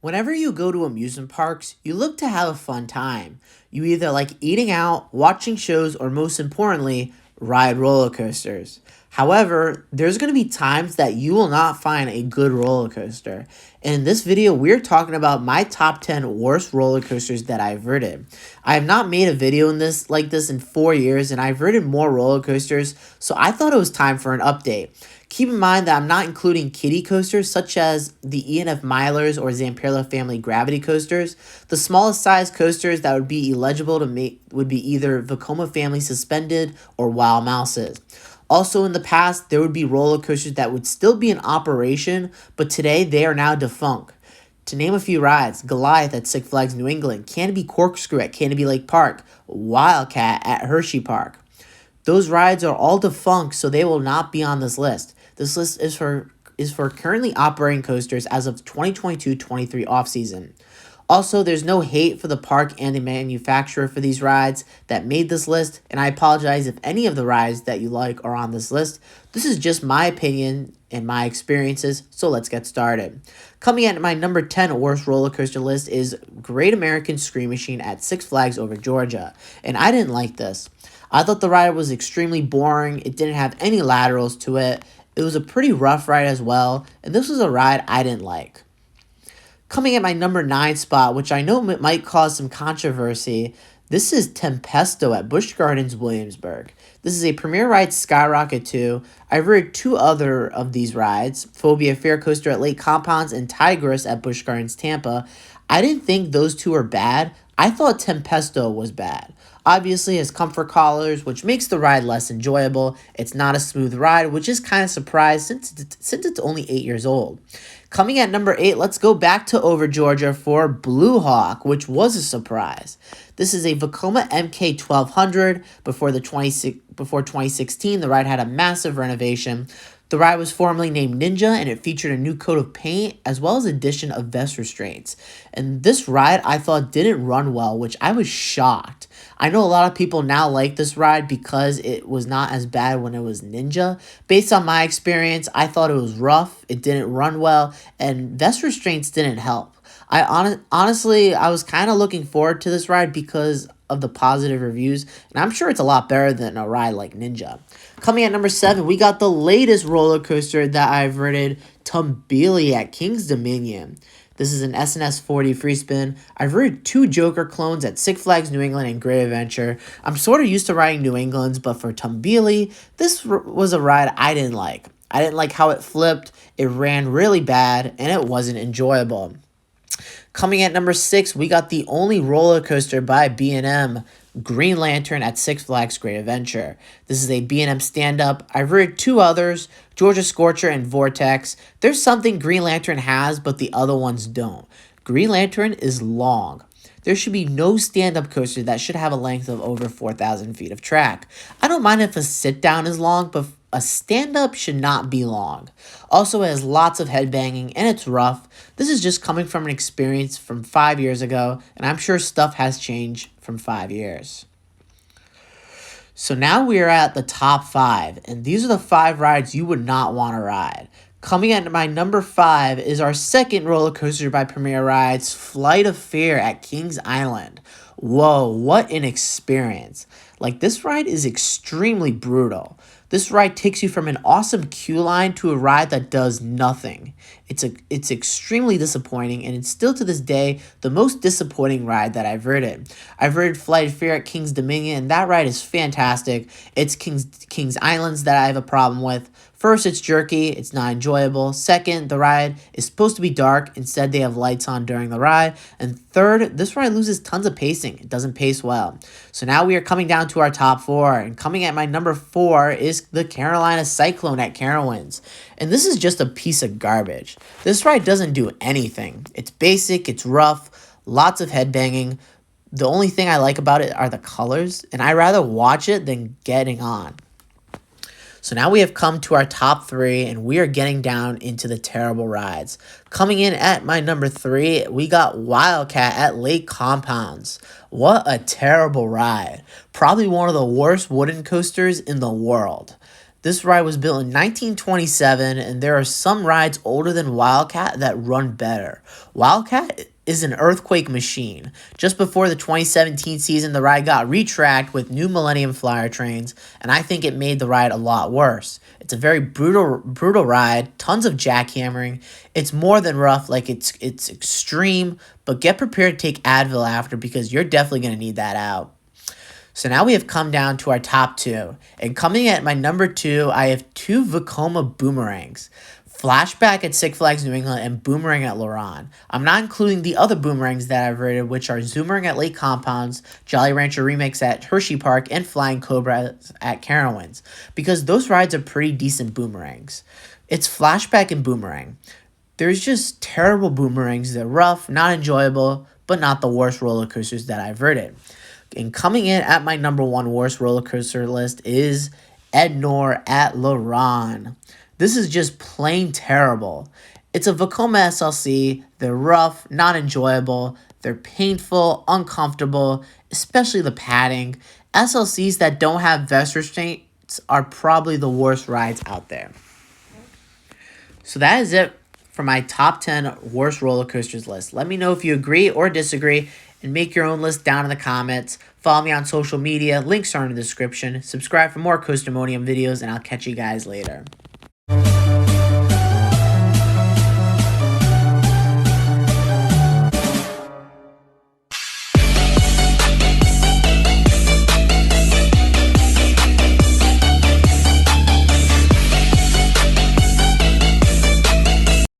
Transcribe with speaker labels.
Speaker 1: Whenever you go to amusement parks, you look to have a fun time. You either like eating out, watching shows, or most importantly, ride roller coasters. However, there's going to be times that you will not find a good roller coaster. And in this video, we're talking about my top 10 worst roller coasters that I've ridden. I have not made a video in this like this in 4 years, and I've ridden more roller coasters, so I thought it was time for an update. Keep in mind that I'm not including kiddie coasters such as the E&F Milers or Zamperla family gravity coasters. The smallest size coasters that would be eligible to make would be either Vekoma family suspended or Wild Mouses. Also in the past, there would be roller coasters that would still be in operation, but today they are now defunct. To name a few rides, Goliath at Six Flags New England, Canopy Corkscrew at Canopy Lake Park, Wildcat at Hershey Park. Those rides are all defunct, so they will not be on this list. This list is for currently operating coasters as of 2022-23 off-season. Also, there's no hate for the park and the manufacturer for these rides that made this list, and I apologize if any of the rides that you like are on this list. This is just my opinion and my experiences, so let's get started. Coming at my number 10 worst roller coaster list is Great American Scream Machine at Six Flags Over Georgia, and I didn't like this. I thought the ride was extremely boring. It didn't have any laterals to it. It was a pretty rough ride as well, and this was a ride I didn't like. Coming at my number 9 spot, which I know might cause some controversy, this is Tempesto at Busch Gardens, Williamsburg. This is a premier ride Skyrocket 2. I've ridden 2 other of these rides, Phobia Fair Coaster at Lake Compounds and Tigress at Busch Gardens, Tampa. I didn't think those 2 were bad. I thought Tempesto was bad. Obviously, it has comfort collars, which makes the ride less enjoyable. It's not a smooth ride, which is kind of surprised since it's only 8 years old. Coming at number 8, let's go back to Over Georgia for Blue Hawk, which was a surprise. This is a Vekoma MK1200. Before 2016, the ride had a massive renovation. The ride was formerly named Ninja, and it featured a new coat of paint as well as addition of vest restraints. And this ride I thought didn't run well, which I was shocked. I know a lot of people now like this ride because it was not as bad when it was Ninja. Based on my experience, I thought it was rough, it didn't run well, and vest restraints didn't help. Honestly, I was kind of looking forward to this ride because of the positive reviews, and I'm sure it's a lot better than a ride like Ninja. Coming at number 7, we got the latest roller coaster that I've ridden, Tumbili at King's Dominion. This is an SNS 40 free spin. I've ridden 2 Joker clones at Six Flags New England and Great Adventure. I'm sort of used to riding New England's, but for Tumbili, this was a ride I didn't like. I didn't like how it flipped, it ran really bad, and it wasn't enjoyable. Coming at number 6, we got the only roller coaster by B&M, Green Lantern at Six Flags Great Adventure. This is a B&M stand-up. I've ridden 2 others, Georgia Scorcher and Vortex. There's something Green Lantern has, but the other ones don't. Green Lantern is long. There should be no stand-up coaster that should have a length of over 4,000 feet of track. I don't mind if a sit-down is long, but a stand-up should not be long. Also, it has lots of headbanging, and it's rough. This is just coming from an experience from 5 years ago, and I'm sure stuff has changed from 5 years. So now we are at the top 5, and these are the 5 rides you would not want to ride. Coming at my number 5 is our second roller coaster by Premier Rides, Flight of Fear at Kings Island. Whoa, what an experience. Like, this ride is extremely brutal. This ride takes you from an awesome queue line to a ride that does nothing. It's extremely disappointing, and it's still to this day the most disappointing ride that I've ridden. I've ridden Flight of Fear at King's Dominion, and that ride is fantastic. It's King's Islands that I have a problem with. First, it's jerky, it's not enjoyable. Second, the ride is supposed to be dark. Instead, they have lights on during the ride. And third, this ride loses tons of pacing. It doesn't pace well. So now we are coming down to our top 4. And coming at my number 4 is the Carolina Cyclone at Carowinds. And this is just a piece of garbage. This ride doesn't do anything. It's basic, it's rough, lots of headbanging. The only thing I like about it are the colors. And I'd rather watch it than getting on. So now we have come to our top 3, and we are getting down into the terrible rides. Coming in at my number 3, we got Wildcat at Lake Compounds. What a terrible ride. Probably one of the worst wooden coasters in the world. This ride was built in 1927, and there are some rides older than Wildcat that run better. Wildcat is an earthquake machine. Just before the 2017 season, the ride got retracked with new Millennium Flyer trains, and I think it made the ride a lot worse. It's a very brutal ride, tons of jackhammering. It's more than rough, like it's extreme, but get prepared to take Advil after because you're definitely going to need that out. So now we have come down to our top two. And coming at my number two, I have two Vekoma boomerangs. Flashback at Six Flags New England and Boomerang at Luron. I'm not including the other boomerangs that I've rated, which are Zoomerang at Lake Compounds, Jolly Rancher Remix at Hershey Park, and Flying Cobra at Carowinds, because those rides are pretty decent boomerangs. It's Flashback and Boomerang. There's just terrible boomerangs. They're rough, not enjoyable, but not the worst roller coasters that I've rated. And coming in at my number one worst roller coaster list is Ednor at Luron. This is just plain terrible. It's a Vekoma SLC. They're rough, not enjoyable. They're painful, uncomfortable, especially the padding. SLCs that don't have vest restraints are probably the worst rides out there. So that is it for my top 10 worst roller coasters list. Let me know if you agree or disagree, and make your own list down in the comments. Follow me on social media. Links are in the description. Subscribe for more Coastermonium videos, and I'll catch you guys later.